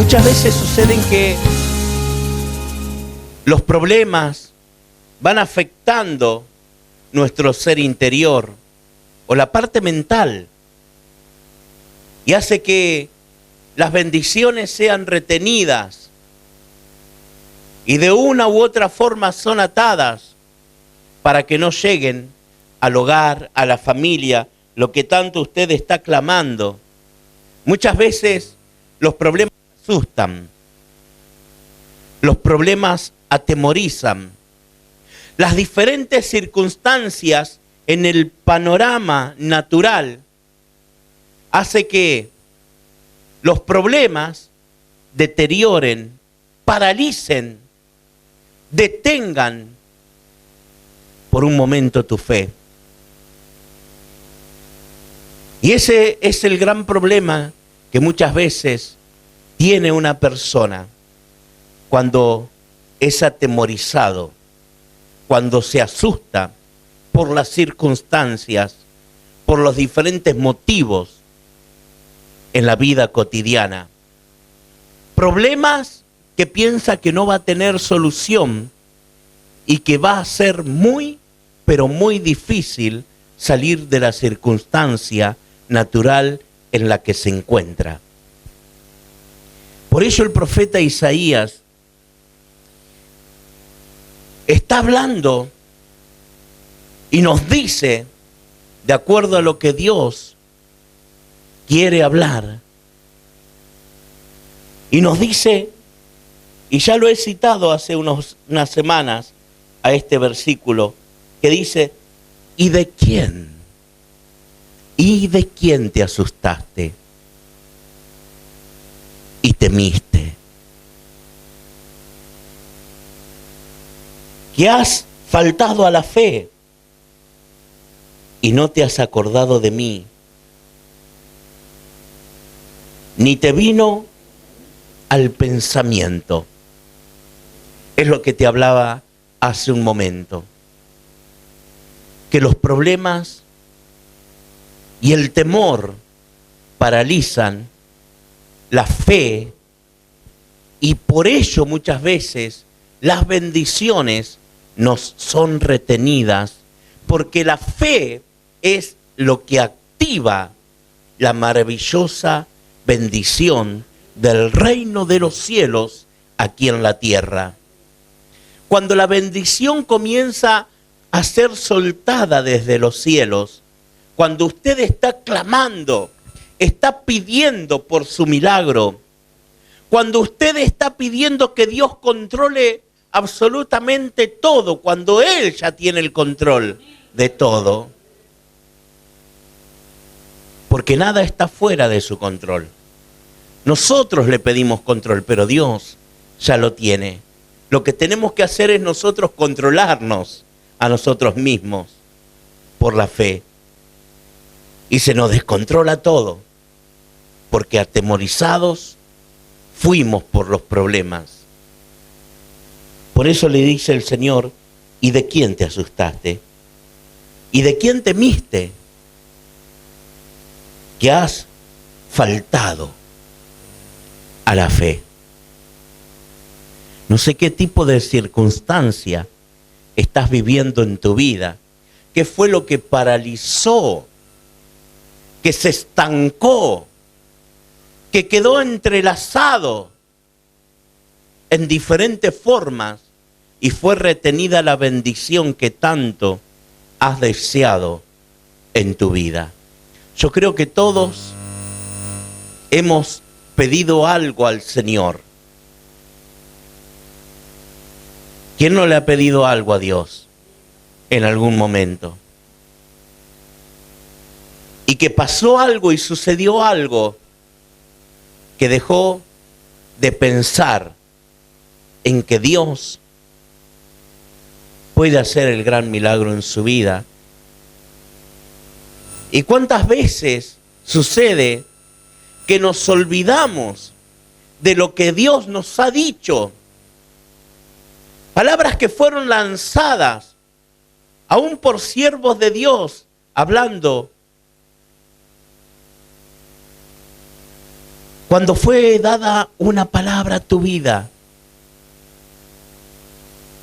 Muchas veces suceden que los problemas van afectando nuestro ser interior o la parte mental y hace que las bendiciones sean retenidas y de una u otra forma son atadas para que no lleguen al hogar, a la familia, lo que tanto usted está clamando. Muchas veces los problemas asustan, los problemas atemorizan. Las diferentes circunstancias en el panorama natural hace que los problemas deterioren, paralicen, detengan por un momento tu fe. Y ese es el gran problema que muchas veces tiene una persona cuando es atemorizado, cuando se asusta por las circunstancias, por los diferentes motivos en la vida cotidiana. Problemas que piensa que no va a tener solución y que va a ser muy, pero muy difícil salir de la circunstancia natural en la que se encuentra. Por ello el profeta Isaías está hablando y nos dice, de acuerdo a lo que Dios quiere hablar, y nos dice, y ya lo he citado hace unas semanas a este versículo, que dice, ¿y de quién? ¿Y de quién te asustaste y temiste? Que has faltado a la fe y no te has acordado de mí, ni te vino al pensamiento. Es lo que te hablaba hace un momento. Que los problemas y el temor paralizan la fe y por ello muchas veces las bendiciones nos son retenidas, porque la fe es lo que activa la maravillosa bendición del reino de los cielos aquí en la tierra. Cuando la bendición comienza a ser soltada desde los cielos, cuando usted está clamando, está pidiendo por su milagro, cuando usted está pidiendo que Dios controle absolutamente todo, cuando Él ya tiene el control de todo, porque nada está fuera de su control. Nosotros le pedimos control, pero Dios ya lo tiene. Lo que tenemos que hacer es nosotros controlarnos a nosotros mismos por la fe. Y se nos descontrola todo, porque atemorizados fuimos por los problemas. Por eso le dice el Señor, ¿y de quién te asustaste? ¿Y de quién temiste? Que has faltado a la fe. No sé qué tipo de circunstancia estás viviendo en tu vida. ¿Qué fue lo que paralizó? Que se estancó, que quedó entrelazado en diferentes formas y fue retenida la bendición que tanto has deseado en tu vida. Yo creo que todos hemos pedido algo al Señor. ¿Quién no le ha pedido algo a Dios en algún momento? Y que pasó algo y sucedió algo que dejó de pensar en que Dios puede hacer el gran milagro en su vida. ¿Y cuántas veces sucede que nos olvidamos de lo que Dios nos ha dicho? Palabras que fueron lanzadas aún por siervos de Dios, hablando Cuando fue dada una palabra a tu vida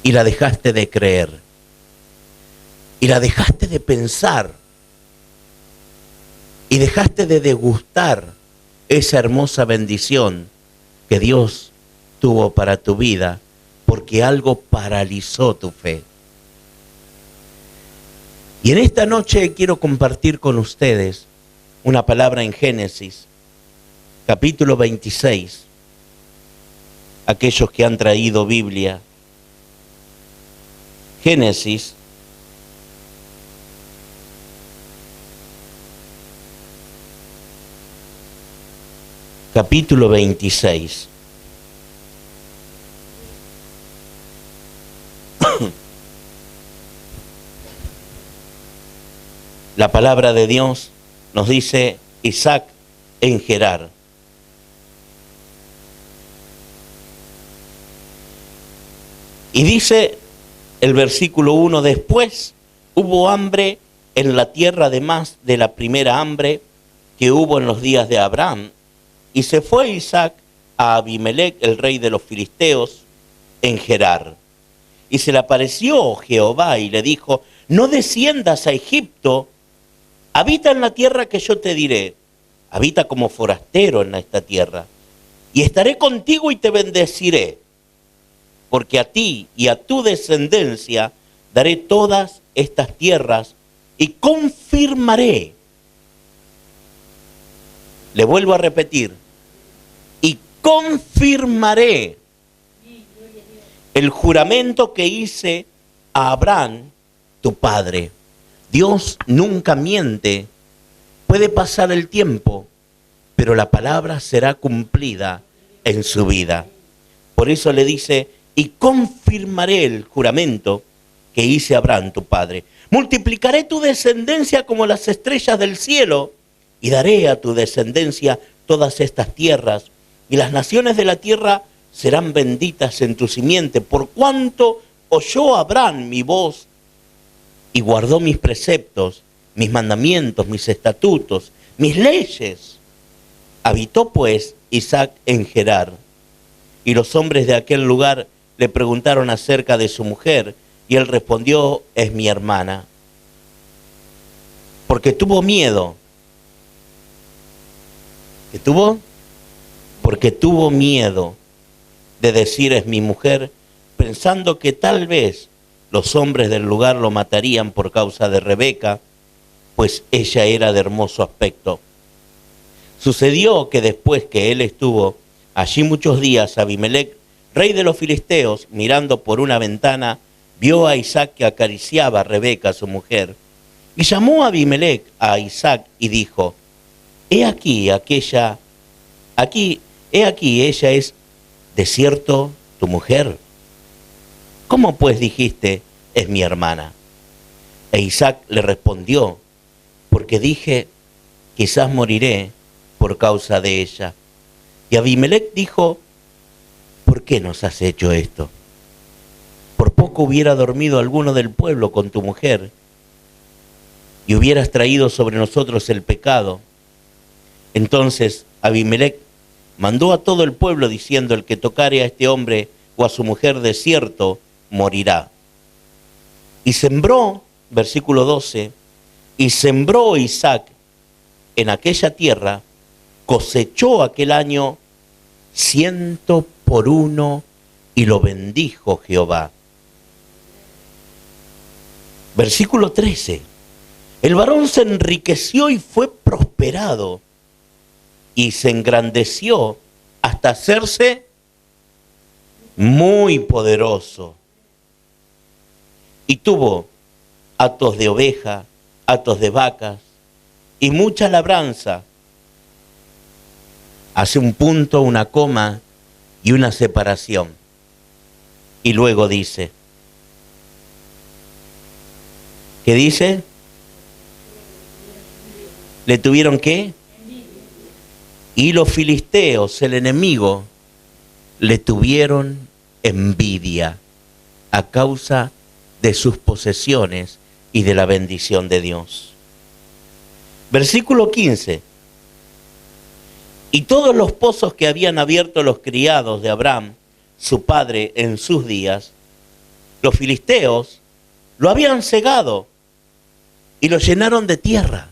y la dejaste de creer, y la dejaste de pensar, y dejaste de degustar esa hermosa bendición que Dios tuvo para tu vida, porque algo paralizó tu fe. Y en esta noche quiero compartir con ustedes una palabra en Génesis, capítulo 26. Aquellos que han traído Biblia, Génesis, capítulo 26. La palabra de Dios nos dice Isaac en Gerar. Y dice el versículo 1, después hubo hambre en la tierra además de la primera hambre que hubo en los días de Abraham. Y se fue Isaac a Abimelec, el rey de los filisteos, en Gerar. Y se le apareció Jehová y le dijo, no desciendas a Egipto, habita en la tierra que yo te diré, habita como forastero en esta tierra, y estaré contigo y te bendeciré, porque a ti y a tu descendencia daré todas estas tierras y confirmaré. Le vuelvo a repetir, y confirmaré el juramento que hice a Abraham, tu padre. Dios nunca miente. Puede pasar el tiempo, pero la palabra será cumplida en su vida. Por eso le dice, y confirmaré el juramento que hice a Abraham, tu padre. Multiplicaré tu descendencia como las estrellas del cielo, y daré a tu descendencia todas estas tierras, y las naciones de la tierra serán benditas en tu simiente, por cuanto oyó Abraham mi voz y guardó mis preceptos, mis mandamientos, mis estatutos, mis leyes. Habitó pues Isaac en Gerar, y los hombres de aquel lugar le preguntaron acerca de su mujer, y él respondió, es mi hermana. Porque tuvo miedo. ¿Qué tuvo? Porque tuvo miedo de decir es mi mujer, pensando que tal vez los hombres del lugar lo matarían por causa de Rebeca, pues ella era de hermoso aspecto. Sucedió que después que él estuvo allí muchos días, Abimelec, rey de los filisteos, mirando por una ventana, vio a Isaac que acariciaba a Rebeca, su mujer, y llamó a Abimelec a Isaac y dijo, he aquí ella es de cierto tu mujer. ¿Cómo pues dijiste, es mi hermana? E Isaac le respondió, porque dije, quizás moriré por causa de ella. Y Abimelec dijo, ¿por qué nos has hecho esto? Por poco hubiera dormido alguno del pueblo con tu mujer, y hubieras traído sobre nosotros el pecado. Entonces Abimelec mandó a todo el pueblo diciendo, el que tocare a este hombre o a su mujer de cierto, morirá. Y sembró, versículo 12, y sembró Isaac en aquella tierra, cosechó aquel año 100 por 1 y lo bendijo Jehová. Versículo 13, el varón se enriqueció y fue prosperado, y se engrandeció hasta hacerse muy poderoso. Y tuvo hatos de oveja, hatos de vacas y mucha labranza. Hace un punto, una coma y una separación. Y luego dice, ¿qué dice? ¿Le tuvieron qué? Y los filisteos, el enemigo, le tuvieron envidia a causa de sus posesiones y de la bendición de Dios. Versículo 15. Y todos los pozos que habían abierto los criados de Abraham, su padre, en sus días, los filisteos lo habían cegado y lo llenaron de tierra.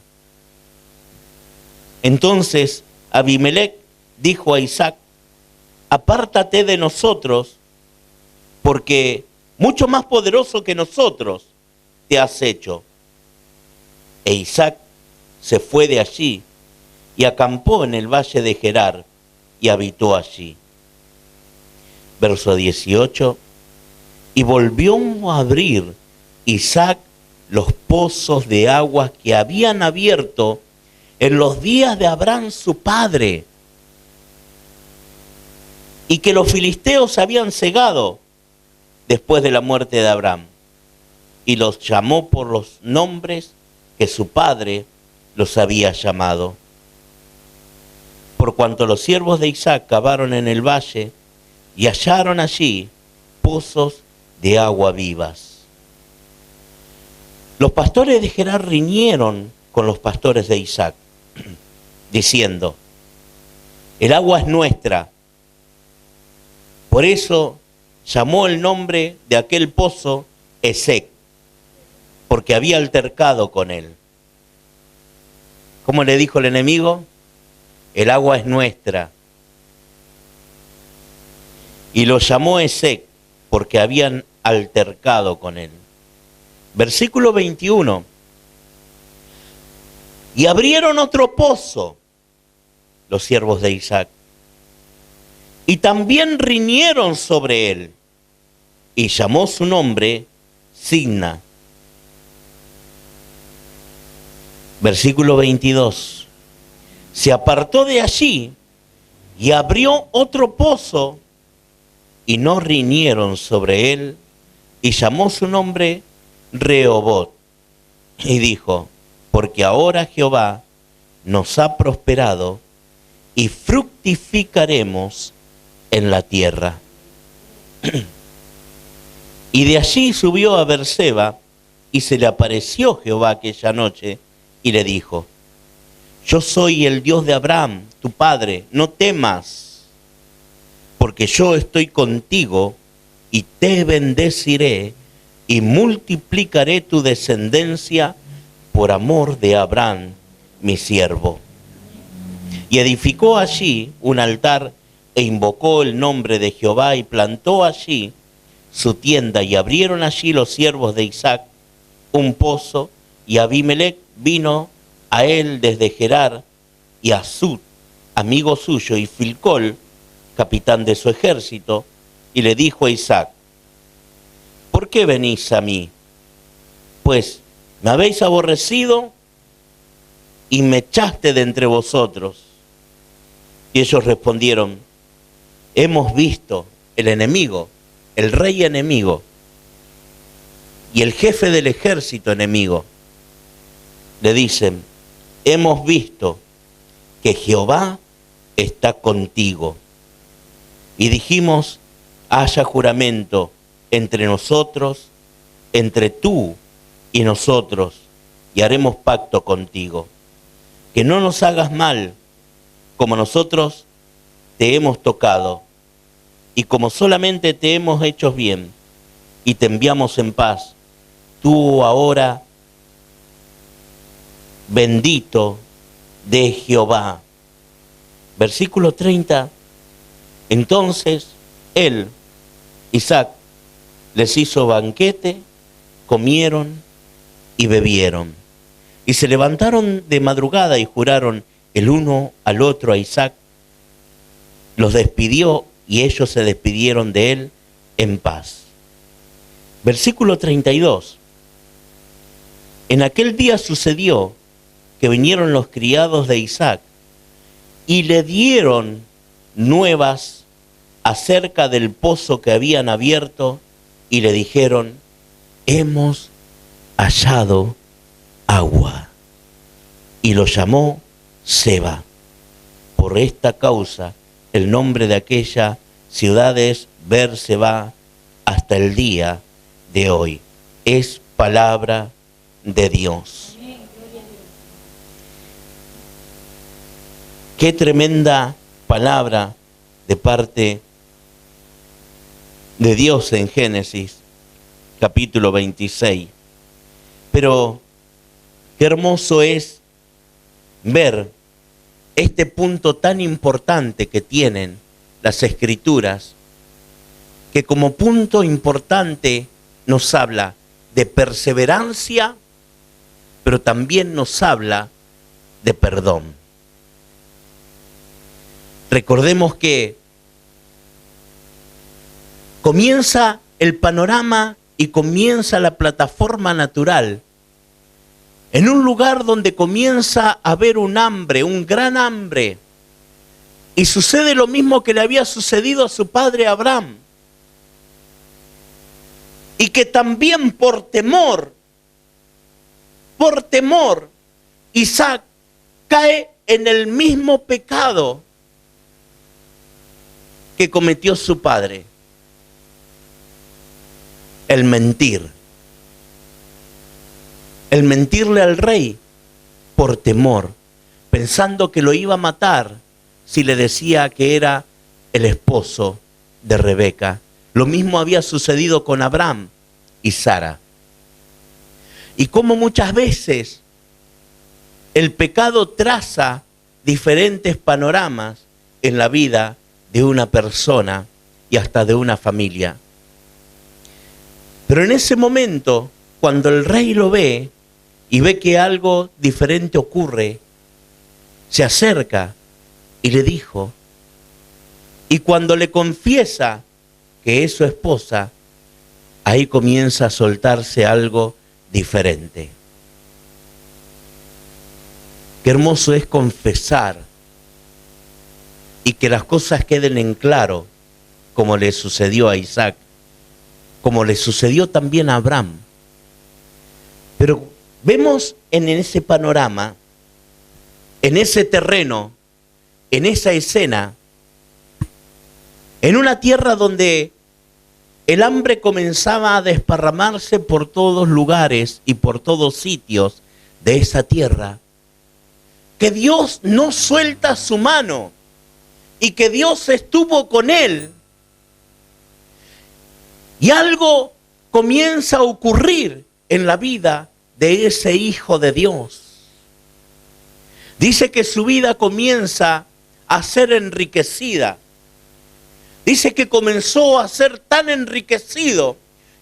Entonces Abimelech dijo a Isaac: apártate de nosotros, porque mucho más poderoso que nosotros te has hecho. E Isaac se fue de allí y acampó en el valle de Gerar y habitó allí. Verso 18. Y volvió a abrir Isaac los pozos de aguas que habían abierto en los días de Abraham su padre, y que los filisteos habían cegado después de la muerte de Abraham, y los llamó por los nombres que su padre los había llamado. Por cuanto los siervos de Isaac cavaron en el valle y hallaron allí pozos de agua vivas. Los pastores de Gerar riñeron con los pastores de Isaac, diciendo: el agua es nuestra. Por eso llamó el nombre de aquel pozo Esek, porque había altercado con él. ¿Cómo le dijo el enemigo? El agua es nuestra. Y lo llamó Esek, porque habían altercado con él. Versículo 21. Y abrieron otro pozo los siervos de Isaac, y también riñeron sobre él, y llamó su nombre Signa. Versículo 22. Se apartó de allí y abrió otro pozo, y no riñeron sobre él, y llamó su nombre Rehobot. Y dijo: porque ahora Jehová nos ha prosperado y fructificaremos en la tierra. Y de allí subió a Beerseba, y se le apareció Jehová aquella noche, y le dijo: yo soy el Dios de Abraham, tu padre, no temas, porque yo estoy contigo, y te bendeciré, y multiplicaré tu descendencia por amor de Abraham, mi siervo. Y edificó allí un altar, e invocó el nombre de Jehová, y plantó allí su tienda, y abrieron allí los siervos de Isaac un pozo, y Abimelech vino a él desde Gerar, y Asud, amigo suyo, y Filcol, capitán de su ejército, y le dijo a Isaac: ¿por qué venís a mí? Pues me habéis aborrecido y me echaste de entre vosotros. Y ellos respondieron: hemos visto el enemigo, el rey enemigo, y el jefe del ejército enemigo. Le dicen: hemos visto que Jehová está contigo. Y dijimos: haya juramento entre nosotros, entre tú y nosotros, y haremos pacto contigo, que no nos hagas mal, como nosotros te hemos tocado, y como solamente te hemos hecho bien, y te enviamos en paz. Tú ahora, bendito de Jehová. Versículo 30. Entonces él, Isaac, les hizo banquete, comieron y bebieron. Y se levantaron de madrugada y juraron el uno al otro a Isaac. Los despidió y ellos se despidieron de él en paz. Versículo 32. En aquel día sucedió que vinieron los criados de Isaac y le dieron nuevas acerca del pozo que habían abierto, y le dijeron: hemos hallado agua. Y lo llamó Seba. Por esta causa el nombre de aquella ciudad es Beerseba hasta el día de hoy. Es palabra de Dios. Qué tremenda palabra de parte de Dios en Génesis, capítulo 26. Pero qué hermoso es ver este punto tan importante que tienen las Escrituras, que como punto importante nos habla de perseverancia, pero también nos habla de perdón. Recordemos que comienza el panorama y comienza la plataforma natural en un lugar donde comienza a haber un hambre, un gran hambre. Y sucede lo mismo que le había sucedido a su padre Abraham. Y que también por temor, Isaac cae en el mismo pecado que cometió su padre, el mentir. El mentirle al rey por temor, pensando que lo iba a matar si le decía que era el esposo de Rebeca. Lo mismo había sucedido con Abraham y Sara. Y como muchas veces el pecado traza diferentes panoramas en la vida de una persona y hasta de una familia. Pero en ese momento, cuando el rey lo ve y ve que algo diferente ocurre, se acerca y le dijo, y cuando le confiesa que es su esposa, ahí comienza a soltarse algo diferente. Qué hermoso es confesar y que las cosas queden en claro, como le sucedió a Isaac, como le sucedió también a Abraham. Pero vemos en ese panorama, en ese terreno, en esa escena, en una tierra donde el hambre comenzaba a desparramarse por todos lugares y por todos sitios de esa tierra, que Dios no suelta su mano y que Dios estuvo con él. Y algo comienza a ocurrir en la vida de ese hijo de Dios. Dice que su vida comienza a ser enriquecida. Dice que comenzó a ser tan enriquecido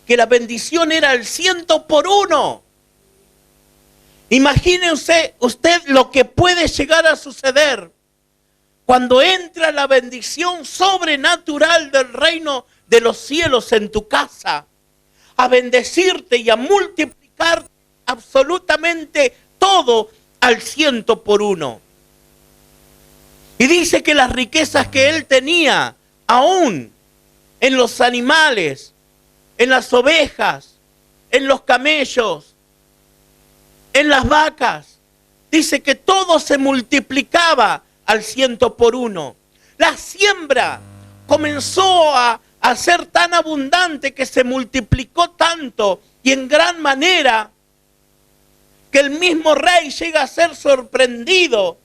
que la bendición era el 100%. Imagine usted lo que puede llegar a suceder cuando entra la bendición sobrenatural del reino de los cielos en tu casa, a bendecirte y a multiplicar absolutamente todo al 100%. Y dice que las riquezas que él tenía, aún en los animales, en las ovejas, en los camellos, en las vacas, dice que todo se multiplicaba al 100%. La siembra comenzó a ser tan abundante que se multiplicó tanto y en gran manera que el mismo rey llega a ser sorprendido.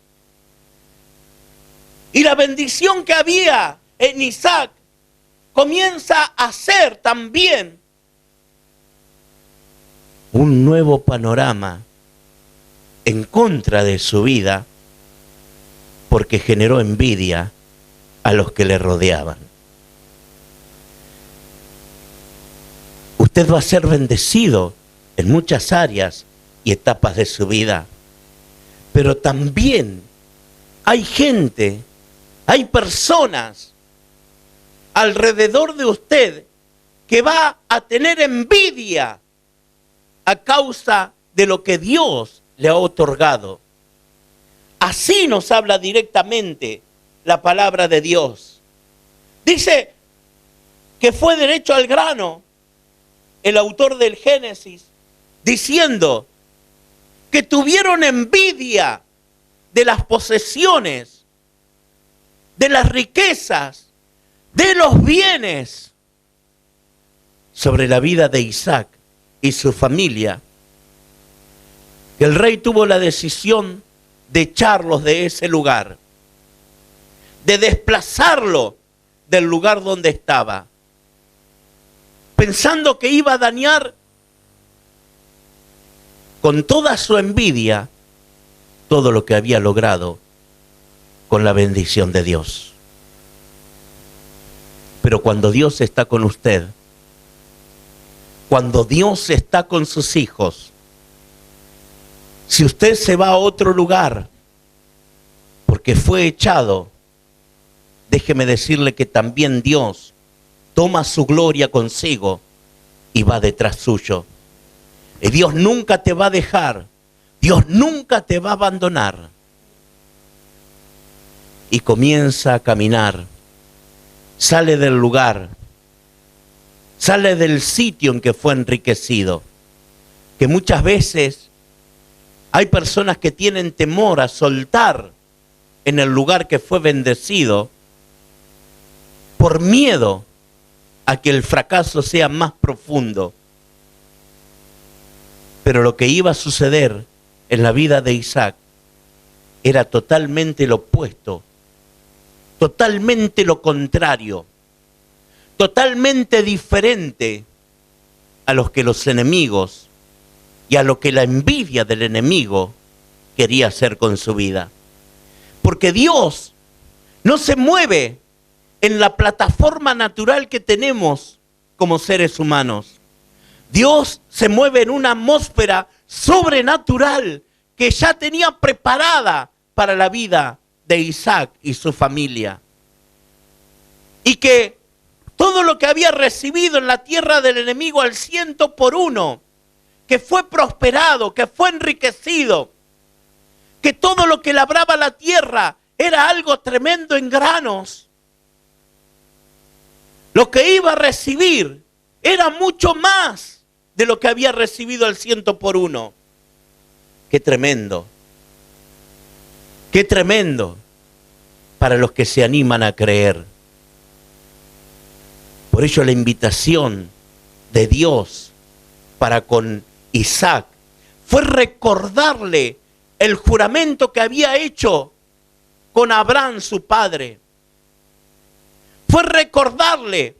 Y la bendición que había en Isaac comienza a ser también un nuevo panorama en contra de su vida, porque generó envidia a los que le rodeaban. Usted va a ser bendecido en muchas áreas y etapas de su vida, pero también hay gente, hay personas alrededor de usted que va a tener envidia a causa de lo que Dios le ha otorgado. Así nos habla directamente la palabra de Dios. Dice que fue derecho al grano el autor del Génesis, diciendo que tuvieron envidia de las posesiones, de las riquezas, de los bienes sobre la vida de Isaac y su familia. Que el rey tuvo la decisión de echarlos de ese lugar. de desplazarlo del lugar donde estaba, pensando que iba a dañar con toda su envidia todo lo que había logrado con la bendición de Dios. Pero cuando Dios está con usted, cuando Dios está con sus hijos, si usted se va a otro lugar porque fue echado, déjeme decirle que también Dios toma su gloria consigo y va detrás suyo. Y Dios nunca te va a dejar, Dios nunca te va a abandonar. Y comienza a caminar, sale del lugar, sale del sitio en que fue enriquecido. Que muchas veces hay personas que tienen temor a soltar en el lugar que fue bendecido por miedo a que el fracaso sea más profundo. Pero lo que iba a suceder en la vida de Isaac era totalmente lo opuesto, totalmente lo contrario, totalmente diferente a lo que los enemigos y a lo que la envidia del enemigo quería hacer con su vida. Porque Dios no se mueve en la plataforma natural que tenemos como seres humanos. Dios se mueve en una atmósfera sobrenatural que ya tenía preparada para la vida de Isaac y su familia. Y que todo lo que había recibido en la tierra del enemigo al 100%, que fue prosperado, que fue enriquecido, que todo lo que labraba la tierra era algo tremendo en granos. Lo que iba a recibir era mucho más de lo que había recibido al 100%. Qué tremendo. Qué tremendo para los que se animan a creer. Por ello la invitación de Dios para con Isaac fue recordarle el juramento que había hecho con Abraham, su padre. Fue recordarle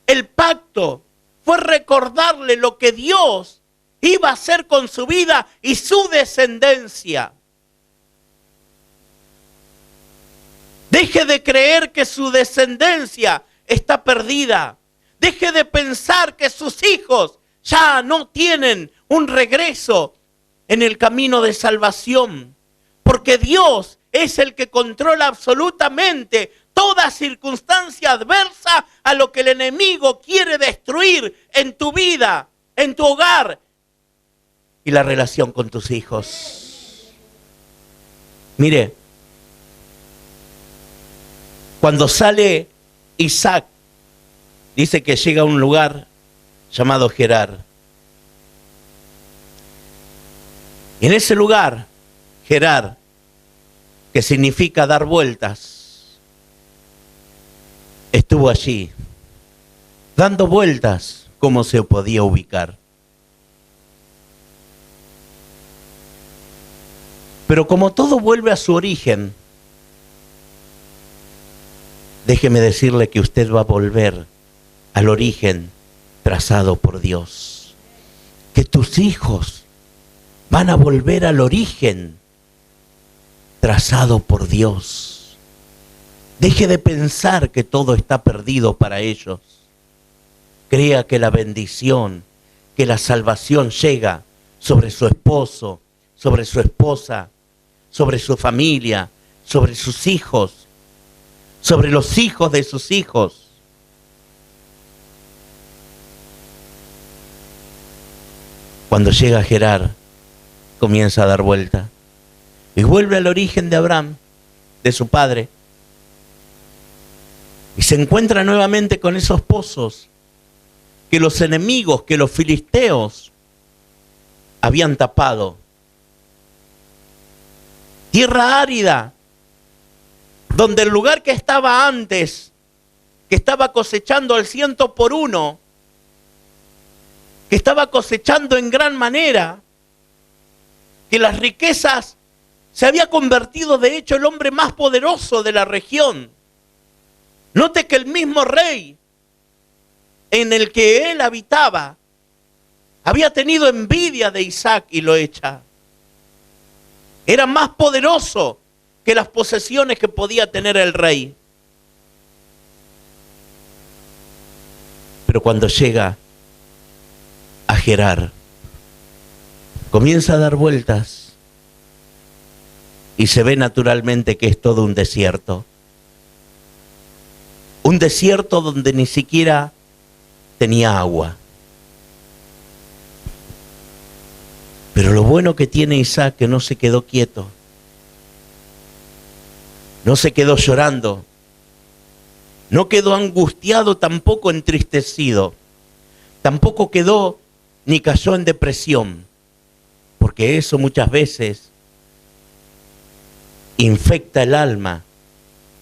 el pacto, fue recordarle lo que Dios iba a hacer con su vida y su descendencia. Deje de creer que su descendencia está perdida. Deje de pensar que sus hijos ya no tienen un regreso en el camino de salvación. Porque Dios es el que controla absolutamente toda circunstancia adversa a lo que el enemigo quiere destruir en tu vida, en tu hogar y la relación con tus hijos. Mire, cuando sale Isaac, dice que llega a un lugar llamado Gerar. Y en ese lugar, Gerar, que significa dar vueltas, estuvo allí, dando vueltas como se podía ubicar. Pero como todo vuelve a su origen, déjeme decirle que usted va a volver al origen trazado por Dios. Que tus hijos van a volver al origen trazado por Dios. Deje de pensar que todo está perdido para ellos. Crea que la bendición, que la salvación llega sobre su esposo, sobre su esposa, sobre su familia, sobre sus hijos, sobre los hijos de sus hijos. Cuando llega a Gerar, comienza a dar vuelta y vuelve al origen de Abraham, de su padre, y se encuentra nuevamente con esos pozos que los enemigos, que los filisteos habían tapado. Tierra árida, donde el lugar que estaba antes, que estaba cosechando al 100%, que estaba cosechando en gran manera, que las riquezas se había convertido de hecho el hombre más poderoso de la región. Note que el mismo rey en el que él habitaba había tenido envidia de Isaac y lo echa. Era más poderoso que las posesiones que podía tener el rey. Pero cuando llega a Gerar, comienza a dar vueltas y se ve naturalmente que es todo un desierto. Un desierto donde ni siquiera tenía agua. Pero lo bueno que tiene Isaac que no se quedó quieto. No se quedó llorando. No quedó angustiado, tampoco entristecido. Tampoco quedó ni cayó en depresión. Porque eso muchas veces infecta el alma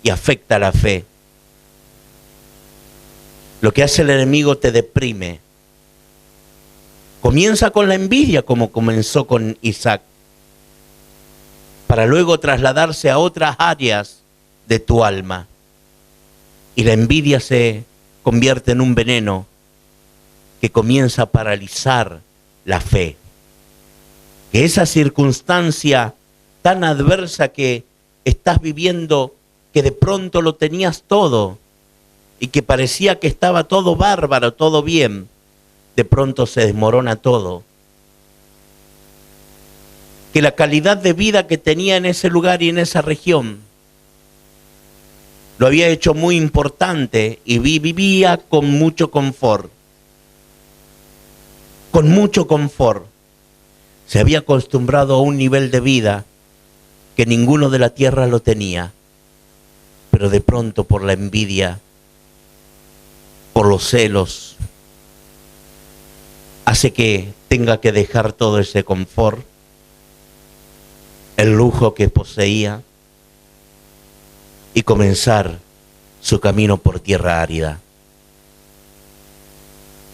y afecta la fe. Lo que hace el enemigo te deprime. Comienza con la envidia como comenzó con Isaac, para luego trasladarse a otras áreas de tu alma. Y la envidia se convierte en un veneno que comienza a paralizar la fe. Que esa circunstancia tan adversa que estás viviendo, que de pronto lo tenías todo y que parecía que estaba todo bárbaro, todo bien, de pronto se desmorona todo. Que la calidad de vida que tenía en ese lugar y en esa región lo había hecho muy importante y vivía con mucho confort. Con mucho confort. Se había acostumbrado a un nivel de vida que ninguno de la tierra lo tenía. Pero de pronto por la envidia, por los celos, hace que tenga que dejar todo ese confort, el lujo que poseía, y comenzar su camino por tierra árida.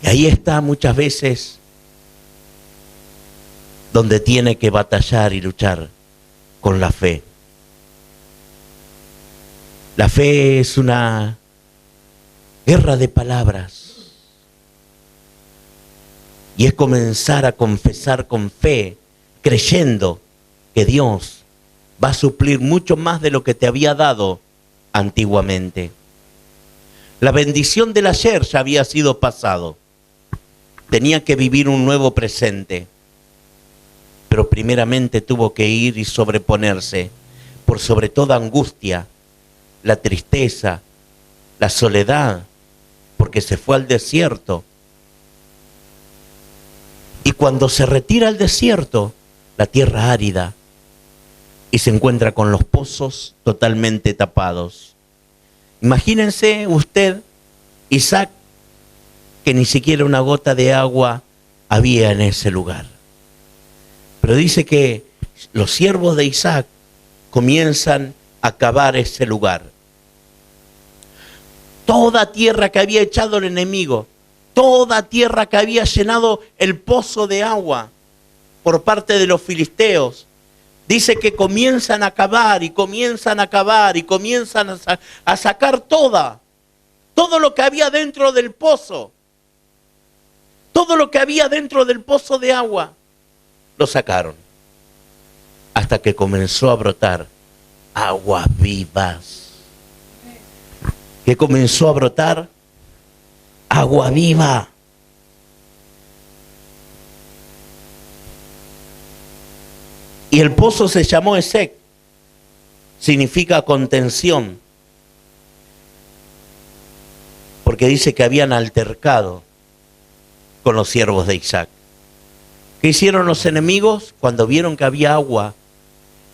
Y ahí está muchas veces donde tiene que batallar y luchar con la fe. La fe es una guerra de palabras. Y es comenzar a confesar con fe, creyendo que Dios va a suplir mucho más de lo que te había dado antiguamente. La bendición del ayer ya había sido pasado. Tenía que vivir un nuevo presente. Pero primeramente tuvo que ir y sobreponerse por sobre toda angustia, la tristeza, la soledad, porque se fue al desierto. Y cuando se retira al desierto, la tierra árida, y se encuentra con los pozos totalmente tapados. Imagínense usted, Isaac, que ni siquiera una gota de agua había en ese lugar. Pero dice que los siervos de Isaac comienzan a cavar ese lugar. Toda tierra que había echado el enemigo, toda tierra que había llenado el pozo de agua por parte de los filisteos, dice que comienzan a cavar y comienzan a cavar y comienzan a sacar todo lo que había dentro del pozo. Todo lo que había dentro del pozo de agua, lo sacaron. Hasta que comenzó a brotar aguas vivas. ¿Qué comenzó a brotar? Agua viva. Y el pozo se llamó Esek. Significa contención. Porque dice que habían altercado con los siervos de Isaac. ¿Qué hicieron los enemigos? Cuando vieron que había agua,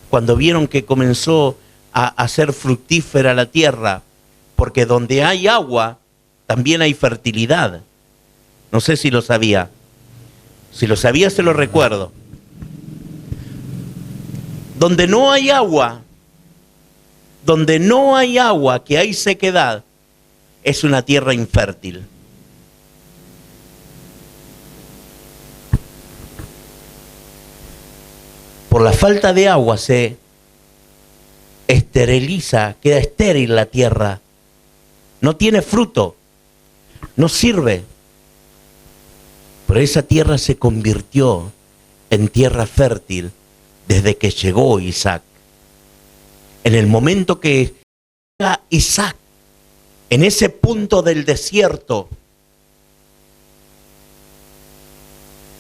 cuando vieron que comenzó a ser fructífera la tierra, porque donde hay agua, también hay fertilidad. No sé si lo sabía. Si lo sabía, se lo recuerdo. Donde no hay agua, que hay sequedad, es una tierra infértil. Por la falta de agua se esteriliza, queda estéril la tierra, no tiene fruto, no sirve. Pero esa tierra se convirtió en tierra fértil desde que llegó Isaac. En el momento que llega Isaac, en ese punto del desierto,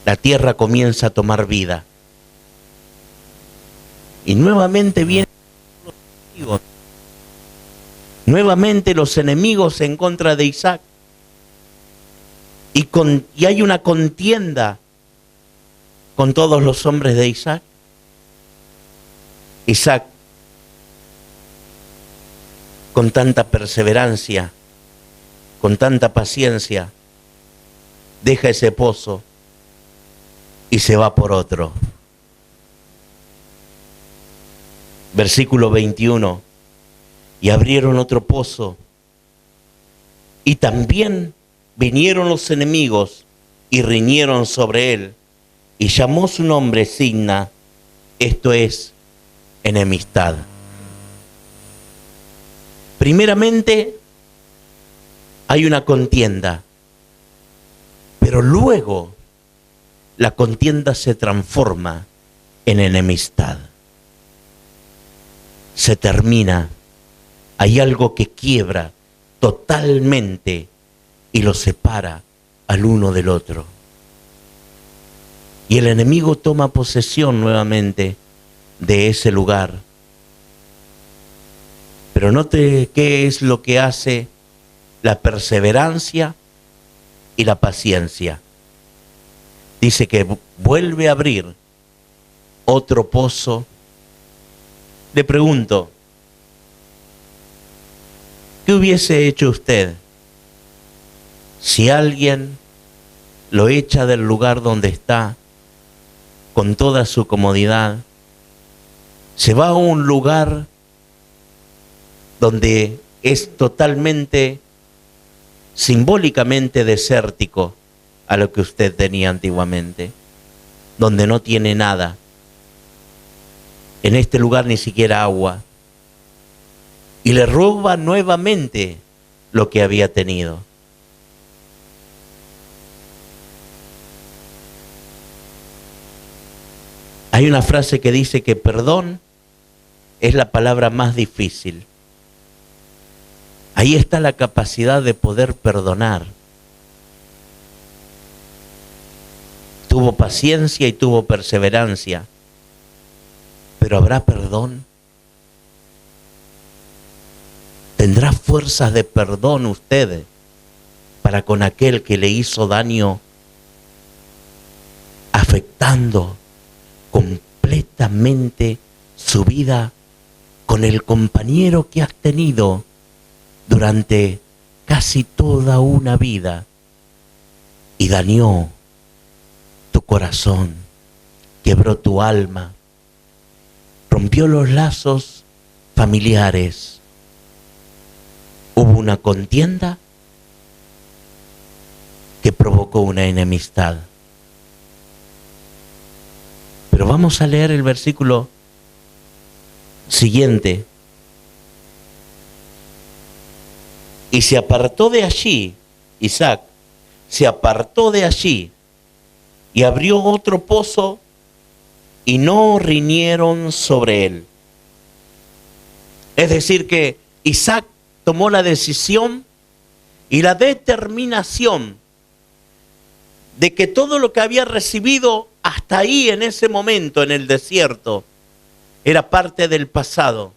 la tierra comienza a tomar vida. Y nuevamente vienen los enemigos. Nuevamente los enemigos en contra de Isaac. Y hay una contienda con todos los hombres de Isaac. Isaac, con tanta perseverancia, con tanta paciencia, deja ese pozo y se va por otro. Versículo 21. Y abrieron otro pozo, y también vinieron los enemigos y riñeron sobre él, y llamó su nombre Signa, esto es, enemistad. Primeramente hay una contienda, pero luego la contienda se transforma en enemistad. Se termina, hay algo que quiebra totalmente y lo separa al uno del otro. Y el enemigo toma posesión nuevamente de ese lugar. Pero note qué es lo que hace la perseverancia y la paciencia. Dice que vuelve a abrir otro pozo. Le pregunto, ¿qué hubiese hecho usted si alguien lo echa del lugar donde está con toda su comodidad? Se va a un lugar donde es totalmente, simbólicamente desértico a lo que usted tenía antiguamente, donde no tiene nada. En este lugar ni siquiera agua. Y le roba nuevamente lo que había tenido. Hay una frase que dice que perdón es la palabra más difícil. Ahí está la capacidad de poder perdonar. Tuvo paciencia y tuvo perseverancia. Pero ¿habrá perdón? ¿Tendrá fuerzas de perdón usted para con aquel que le hizo daño, afectando completamente su vida con el compañero que has tenido durante casi toda una vida y dañó tu corazón, quebró tu alma, rompió los lazos familiares? Hubo una contienda que provocó una enemistad. Pero vamos a leer el versículo siguiente. Y se apartó de allí, Isaac, se apartó de allí y abrió otro pozo y no riñeron sobre él. Es decir que Isaac tomó la decisión y la determinación de que todo lo que había recibido hasta ahí en ese momento en el desierto era parte del pasado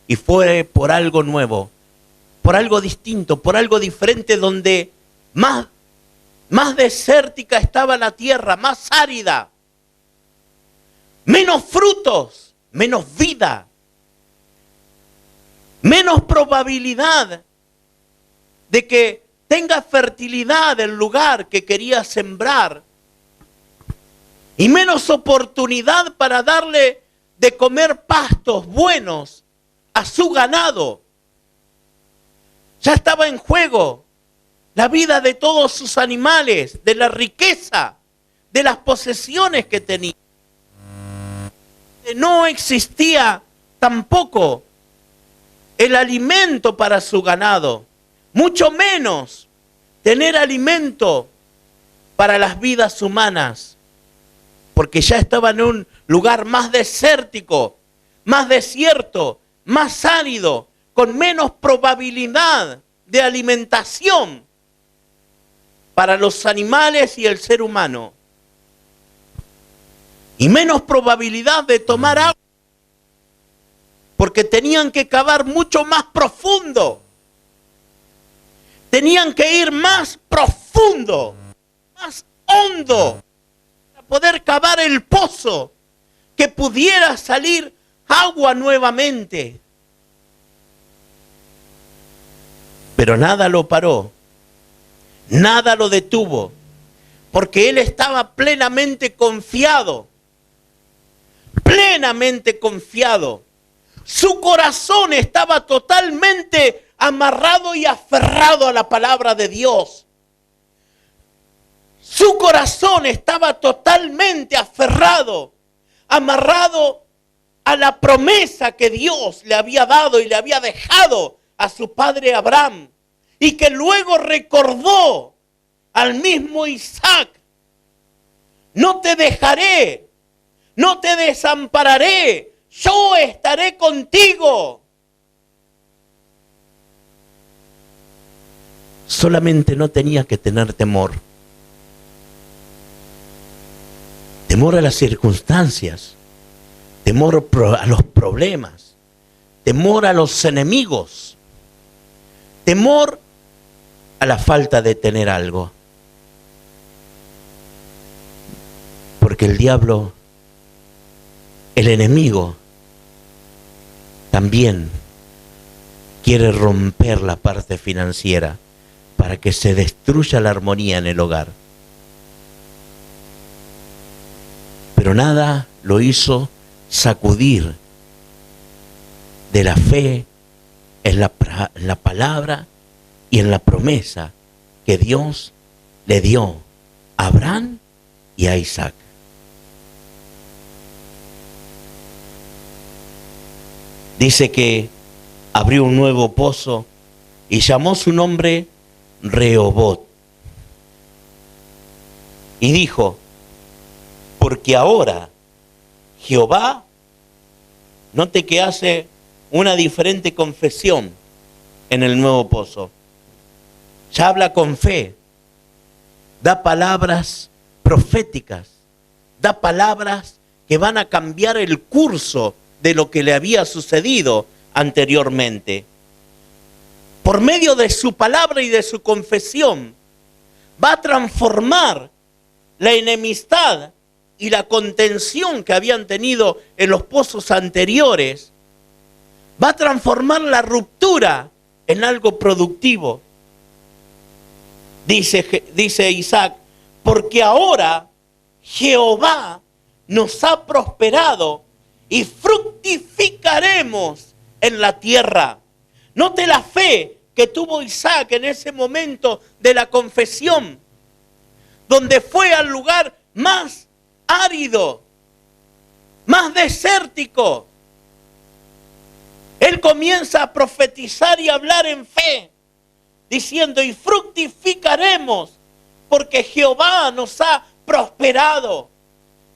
y fue por algo nuevo, por algo distinto, por algo diferente, donde más desértica estaba la tierra, más árida, menos frutos, menos vida, menos probabilidad de que tenga fertilidad el lugar que quería sembrar y menos oportunidad para darle de comer pastos buenos a su ganado. Ya estaba en juego la vida de todos sus animales, de la riqueza, de las posesiones que tenía. No existía tampoco el alimento para su ganado, mucho menos tener alimento para las vidas humanas, porque ya estaba en un lugar más desértico, más desierto, más árido, con menos probabilidad de alimentación para los animales y el ser humano, y menos probabilidad de tomar agua, porque tenían que cavar mucho más profundo, tenían que ir más profundo, más hondo, para poder cavar el pozo, que pudiera salir agua nuevamente. Pero nada lo paró, nada lo detuvo, porque él estaba plenamente confiado, plenamente confiado. Su corazón estaba totalmente amarrado y aferrado a la palabra de Dios. Su corazón estaba totalmente aferrado, amarrado a la promesa que Dios le había dado y le había dejado a su padre Abraham, y que luego recordó al mismo Isaac: no te dejaré, no te desampararé, yo estaré contigo. Solamente no tenía que tener temor. Temor a las circunstancias, temor a los problemas, temor a los enemigos, temor a la falta de tener algo. Porque el diablo, el enemigo, también quiere romper la parte financiera para que se destruya la armonía en el hogar. Pero nada lo hizo sacudir de la fe en la palabra y en la promesa que Dios le dio a Abraham y a Isaac. Dice que abrió un nuevo pozo y llamó su nombre Rehobot. Y dijo: porque ahora Jehová, note que hace una diferente confesión en el nuevo pozo. Ya habla con fe, da palabras proféticas, da palabras que van a cambiar el curso de lo que le había sucedido anteriormente. Por medio de su palabra y de su confesión, va a transformar la enemistad y la contención que habían tenido en los pozos anteriores. Va a transformar la ruptura en algo productivo. Dice Isaac: porque ahora Jehová nos ha prosperado y fructificaremos en la tierra. Note la fe que tuvo Isaac en ese momento de la confesión, donde fue al lugar más árido, más desértico. Él comienza a profetizar y hablar en fe, diciendo: y fructificaremos porque Jehová nos ha prosperado.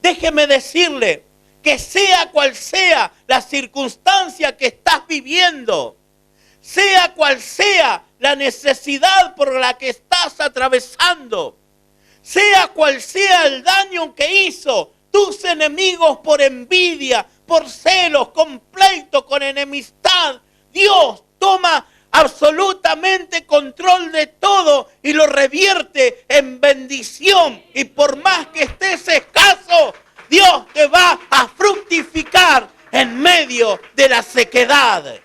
Déjeme decirle que sea cual sea la circunstancia que estás viviendo, sea cual sea la necesidad por la que estás atravesando, sea cual sea el daño que hizo tus enemigos por envidia, por celos, con pleito, con enemistad, Dios toma absolutamente control de todo y lo revierte en bendición. Y por más que estés escaso, Dios te va a fructificar en medio de la sequedad.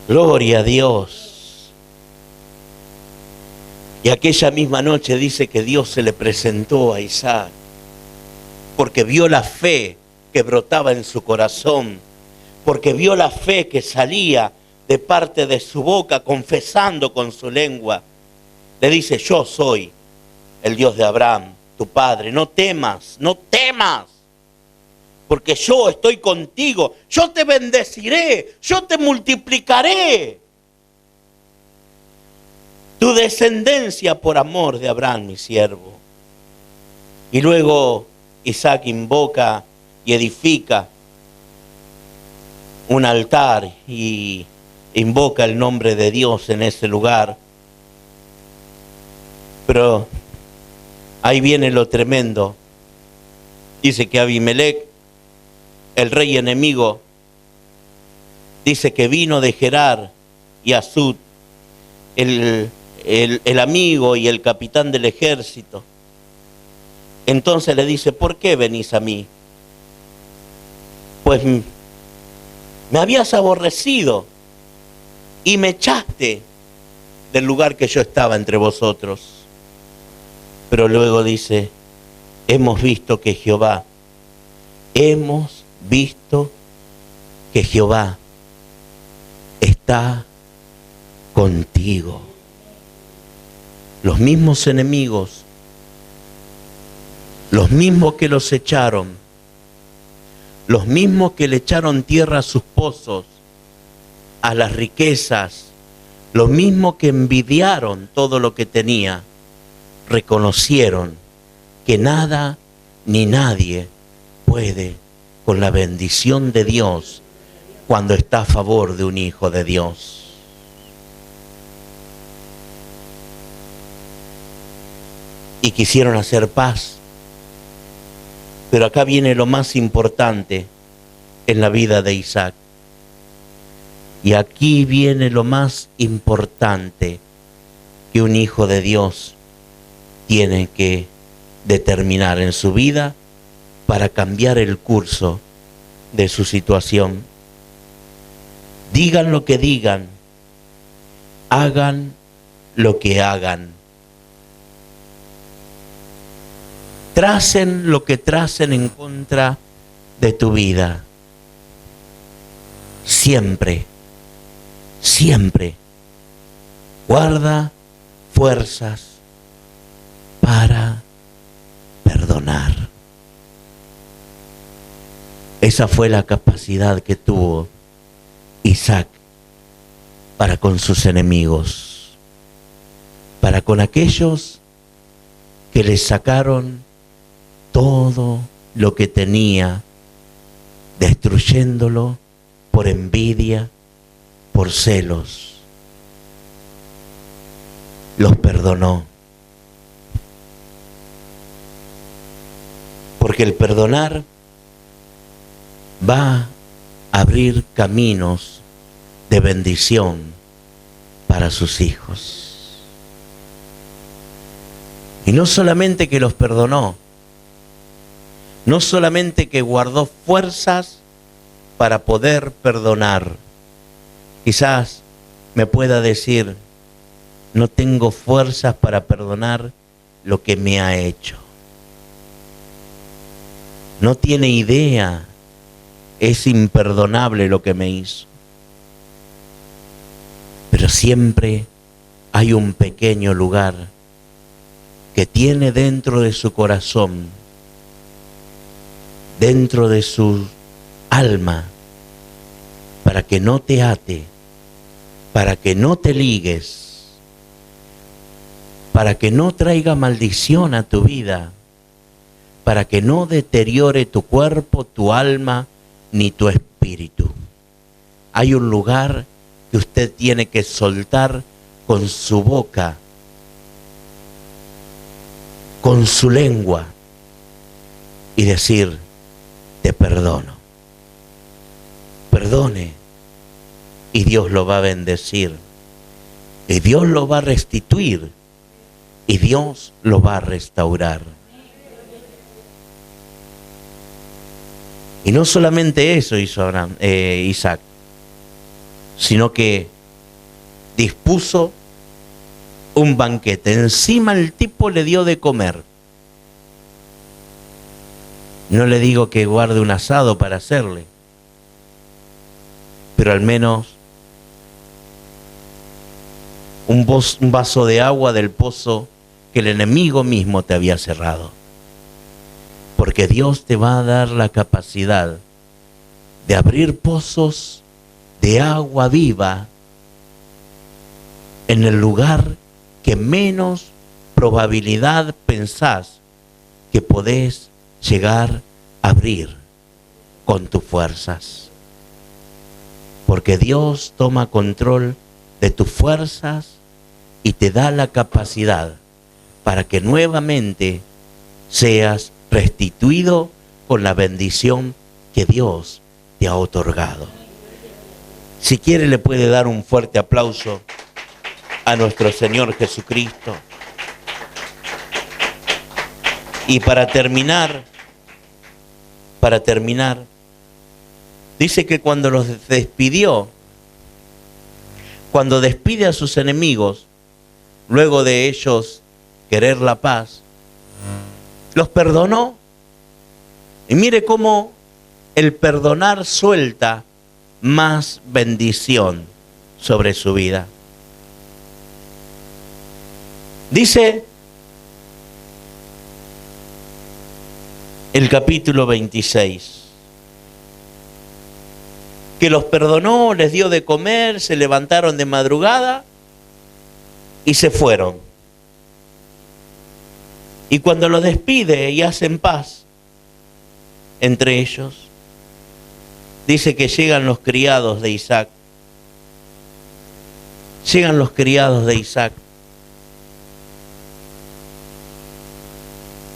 Gloria a Dios. Y aquella misma noche dice que Dios se le presentó a Isaac, porque vio la fe que brotaba en su corazón, porque vio la fe que salía de parte de su boca, confesando con su lengua. Le dice: yo soy el Dios de Abraham, tu padre. No temas, no temas. porque yo estoy contigo, yo te bendeciré, yo te multiplicaré tu descendencia por amor de Abraham, mi siervo. Y luego Isaac invoca y edifica un altar y invoca el nombre de Dios en ese lugar. Pero ahí viene lo tremendo. Dice que Abimelech, el rey enemigo, dice que vino de Gerar y Azud, el amigo y el capitán del ejército. Entonces le dice, ¿por qué venís a mí? Pues me habías aborrecido y me echaste del lugar que yo estaba entre vosotros. Pero luego dice, hemos visto que Jehová está contigo. Los mismos enemigos, los mismos que los echaron, los mismos que le echaron tierra a sus pozos, a las riquezas, los mismos que envidiaron todo lo que tenía, reconocieron que nada ni nadie puede con la bendición de Dios cuando está a favor de un hijo de Dios. Y quisieron hacer paz. Pero acá viene lo más importante en la vida de Isaac. Y aquí viene lo más importante que un hijo de Dios tiene que determinar en su vida para cambiar el curso de su situación. Digan lo que digan, hagan lo que hagan. Tracen lo que tracen en contra de tu vida. Siempre, siempre guarda fuerzas para perdonar. Esa fue la capacidad que tuvo Isaac para con sus enemigos, para con aquellos que le sacaron todo lo que tenía, destruyéndolo por envidia, por celos. Los perdonó. Porque el perdonar va a abrir caminos de bendición para sus hijos. Y no solamente que los perdonó, no solamente que guardó fuerzas para poder perdonar. Quizás me pueda decir, no tengo fuerzas para perdonar lo que me ha hecho. No tiene idea, es imperdonable lo que me hizo. Pero siempre hay un pequeño lugar que tiene dentro de su corazón, dentro de su alma, para que no te ate, para que no te ligues, para que no traiga maldición a tu vida, para que no deteriore tu cuerpo, tu alma, ni tu espíritu. Hay un lugar que usted tiene que soltar con su boca, con su lengua, y decir, te perdono. Perdone, y Dios lo va a bendecir, y Dios lo va a restituir, y Dios lo va a restaurar. Y no solamente eso hizo Isaac, sino que dispuso un banquete. Encima el tipo le dio de comer. No le digo que guarde un asado para hacerle, pero al menos un vaso de agua del pozo que el enemigo mismo te había cerrado. Porque Dios te va a dar la capacidad de abrir pozos de agua viva en el lugar que menos probabilidad pensás que podés llegar a abrir con tus fuerzas. Porque Dios toma control de tus fuerzas y te da la capacidad para que nuevamente seas restituido con la bendición que Dios te ha otorgado. Si quiere, le puede dar un fuerte aplauso a nuestro Señor Jesucristo. Y para terminar, dice que cuando los despidió, cuando despide a sus enemigos, luego de ellos querer la paz, los perdonó. Y mire cómo el perdonar suelta más bendición sobre su vida. Dice el capítulo 26 que los perdonó, les dio de comer, se levantaron de madrugada y se fueron. Y cuando los despide y hacen paz entre ellos, dice que llegan los criados de Isaac. Llegan los criados de Isaac.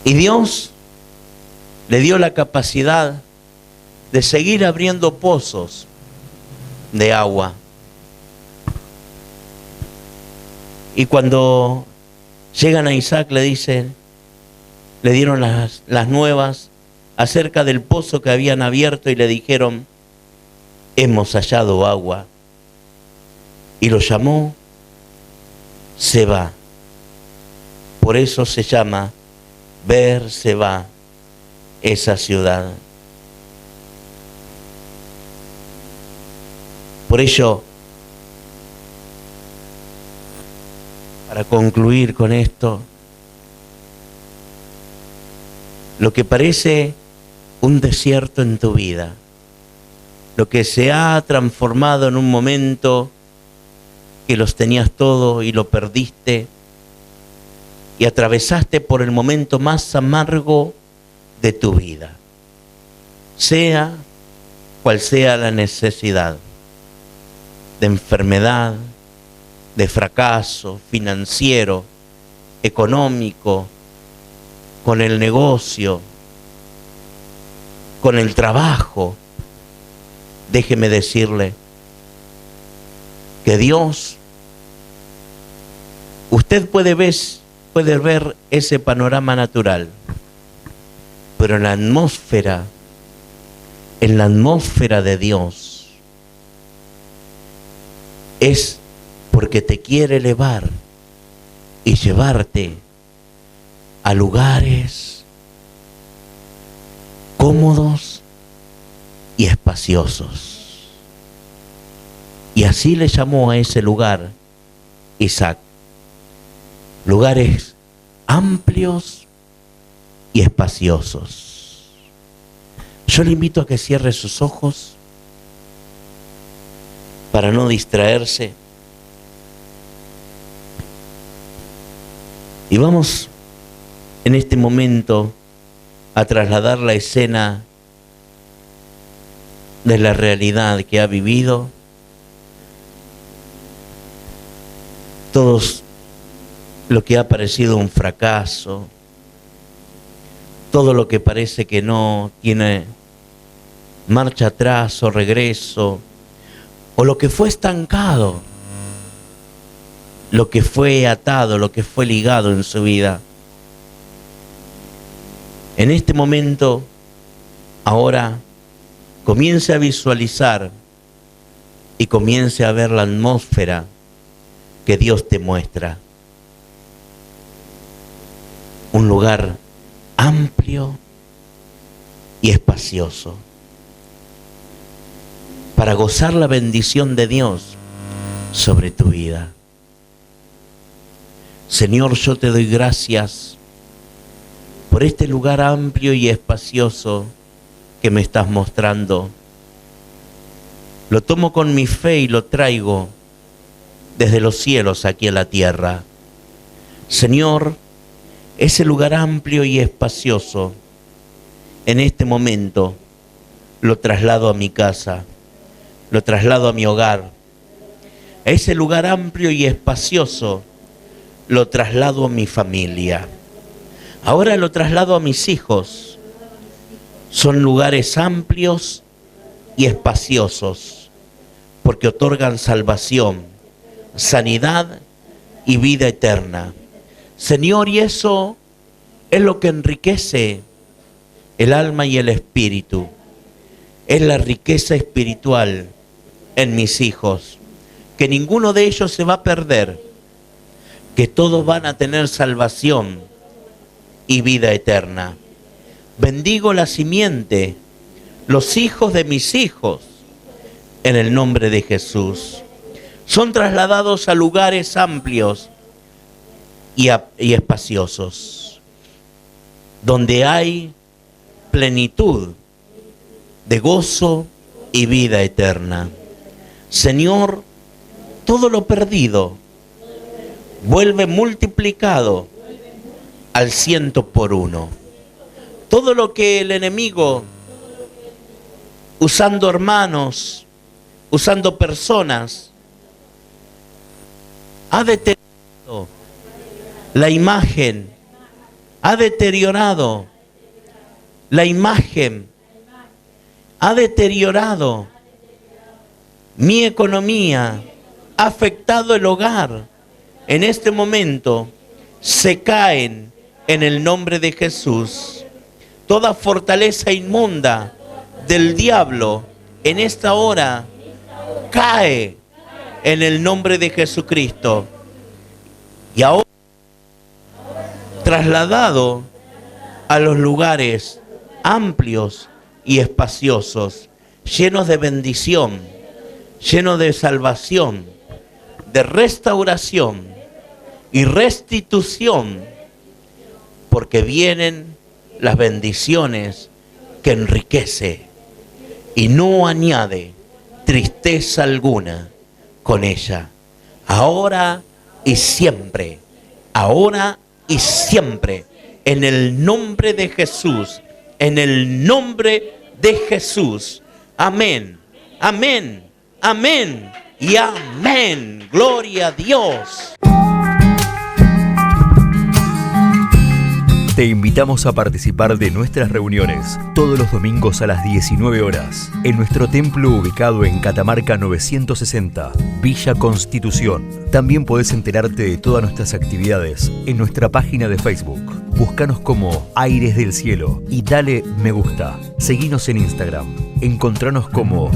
Y Dios le dio la capacidad de seguir abriendo pozos de agua. Y cuando llegan a Isaac le dieron las nuevas acerca del pozo que habían abierto y le dijeron: hemos hallado agua. Y lo llamó Seba. Por eso se llama Beer-Seba esa ciudad. Por ello, para concluir con esto, lo que parece un desierto en tu vida, lo que se ha transformado en un momento que los tenías todo y lo perdiste y atravesaste por el momento más amargo de tu vida, sea cual sea la necesidad, de enfermedad, de fracaso financiero, económico, con el negocio, con el trabajo. Déjeme decirle que Dios, usted puede ver ese panorama natural, pero en la atmósfera de Dios, es porque te quiere elevar y llevarte a lugares cómodos y espaciosos. Y así le llamó a ese lugar Isaac. Lugares amplios y espaciosos. Yo le invito a que cierre sus ojos para no distraerse. Y vamos en este momento a trasladar la escena de la realidad que ha vivido. Todos lo que ha parecido un fracaso, todo lo que parece que no tiene marcha atrás o regreso, o lo que fue estancado, lo que fue atado, lo que fue ligado en su vida. En este momento, ahora, comience a visualizar y comience a ver la atmósfera que Dios te muestra. Un lugar amplio y espacioso para gozar la bendición de Dios sobre tu vida. Señor, yo te doy gracias por este lugar amplio y espacioso que me estás mostrando. Lo tomo con mi fe y lo traigo desde los cielos aquí a la tierra. Señor, ese lugar amplio y espacioso, en este momento, lo traslado a mi casa, lo traslado a mi hogar. A ese lugar amplio y espacioso, lo traslado a mi familia. Ahora lo traslado a mis hijos. Son lugares amplios y espaciosos, porque otorgan salvación, sanidad y vida eterna. Señor, y eso es lo que enriquece el alma y el espíritu. Es la riqueza espiritual en mis hijos, que ninguno de ellos se va a perder, que todos van a tener salvación y vida eterna. Bendigo la simiente, los hijos de mis hijos, en el nombre de Jesús. Son trasladados a lugares amplios y espaciosos, donde hay plenitud de gozo y vida eterna. Señor, todo lo perdido vuelve multiplicado al 100%. Todo lo que el enemigo, usando hermanos, usando personas, ha deteriorado la imagen, ha deteriorado la imagen, ha deteriorado mi economía, ha afectado el hogar. En este momento se caen en el nombre de Jesús. Toda fortaleza inmunda del diablo en esta hora cae en el nombre de Jesucristo. Y ahora trasladado a los lugares amplios y espaciosos, llenos de bendición, llenos de salvación, de restauración y restitución, porque vienen las bendiciones que enriquece y no añade tristeza alguna con ella. Ahora y siempre, en el nombre de Jesús, en el nombre de Jesús. Amén, amén, amén y amén. Gloria a Dios. Te invitamos a participar de nuestras reuniones todos los domingos a las 19 horas en nuestro templo ubicado en Catamarca 960, Villa Constitución. También podés enterarte de todas nuestras actividades en nuestra página de Facebook. Búscanos como Aires del Cielo y dale me gusta. Seguinos en Instagram. Encontranos como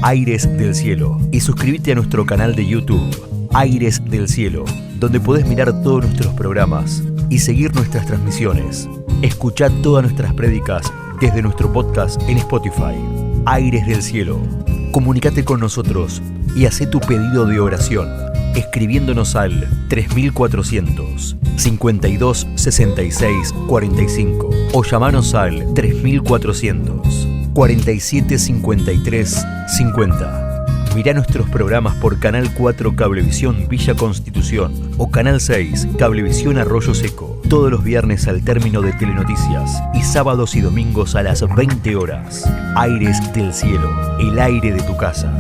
@airesdelcielo y suscríbete a nuestro canal de YouTube, Aires del Cielo, donde podés mirar todos nuestros programas y seguir nuestras transmisiones. Escuchá todas nuestras prédicas desde nuestro podcast en Spotify, Aires del Cielo. Comunicate con nosotros y hacé tu pedido de oración escribiéndonos al 3400 52 66 45 o llamanos al 3400 47 53 50. Mirá nuestros programas por Canal 4 Cablevisión Villa Constitución o Canal 6 Cablevisión Arroyo Seco, todos los viernes al término de Telenoticias y sábados y domingos a las 20 horas. Aires del Cielo, el aire de tu casa.